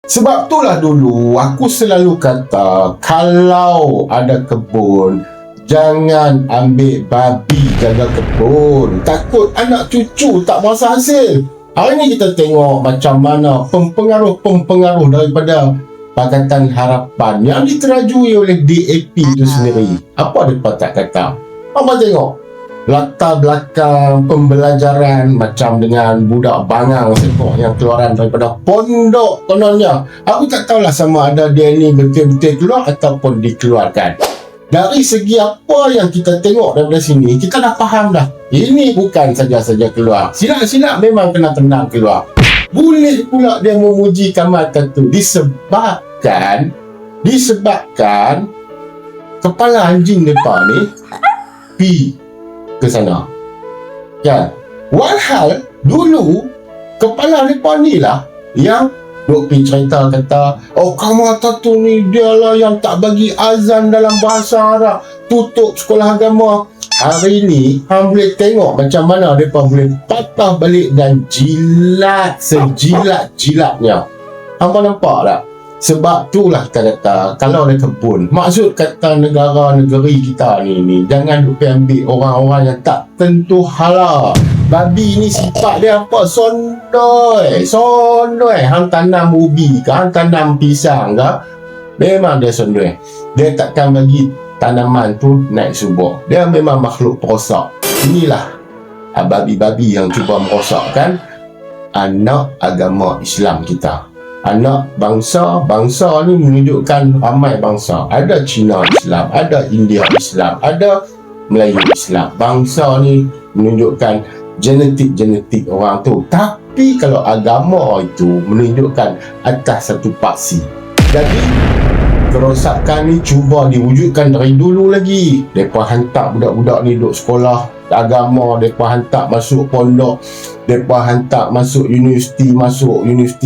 Sebab itulah dulu aku selalu kata, kalau ada kebun, jangan ambil babi jaga kebun. Takut anak cucu tak berasa hasil. Hari ni kita tengok macam mana pempengaruh daripada Pakatan Harapan yang diterajui oleh DAP itu sendiri. Apa mereka tak kata? Apa tengok? Latar belakang pembelajaran macam dengan budak bangang sekok yang keluaran daripada pondok kononnya. Aku tak tahulah sama ada dia ni betul-betul keluar ataupun dikeluarkan. Dari segi apa yang kita tengok daripada sini, kita dah faham dah. Ini bukan saja-saja keluar. Silap-silap memang kena tendang keluar. Boleh pula dia memuji Kamal Katu disebabkan kepala anjing mereka ni pi ke sana. Kan? Walhal dulu kepala mereka ni lah yang duk pergi cerita kata, Kamal Katu ni dia lah yang tak bagi azan dalam bahasa Arab, tutup sekolah agama. Hari ni hang boleh tengok macam mana mereka boleh patah balik dan jilat sejilat-jilatnya. Hangpa nampak tak? Sebab itulah kita kata, kalau ada kebun, maksud kata negara-negeri kita ni jangan duk ambil orang-orang yang tak tentu halal. Babi ni sifat dia apa? Sondoi. Hang tanam ubi ke, hang tanam pisang ke, memang dia sondoi. Dia takkan bagi tanaman tu naik subur. Dia memang makhluk perosak. Inilah babi-babi yang cuba merosakkan anak agama Islam kita. Anak bangsa ni menunjukkan ramai bangsa. Ada Cina Islam, ada India Islam, ada Melayu Islam. Bangsa ni menunjukkan genetik orang tu. Tapi kalau agama itu menunjukkan atas satu paksi. Jadi kerosakan ni cuba diwujudkan dari dulu lagi. Mereka hantar budak-budak ni duduk sekolah agama, mereka hantar masuk pondok, mereka hantar masuk universiti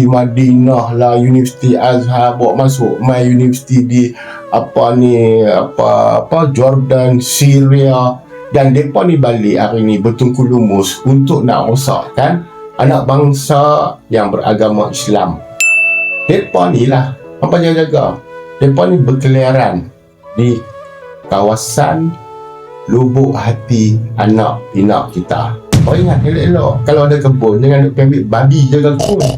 Madinah lah, universiti Azhar, bawa masuk my universiti di Jordan, Syria. Dan mereka ni balik hari ni bertungku lumus untuk nak rosakkan anak bangsa yang beragama Islam. Mereka ni lah apa jaga. Mereka ni berkeliaran di kawasan lubuk hati anak pinak kita. Ingat elok-elok kalau ada kebun, jangan duk ambil babi jaga kebun.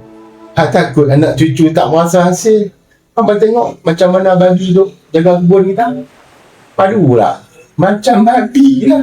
Takut anak cucu tak merasa hasil. Apa tengok macam mana babi duk jaga kebun kita? Padu lah macam babi lah.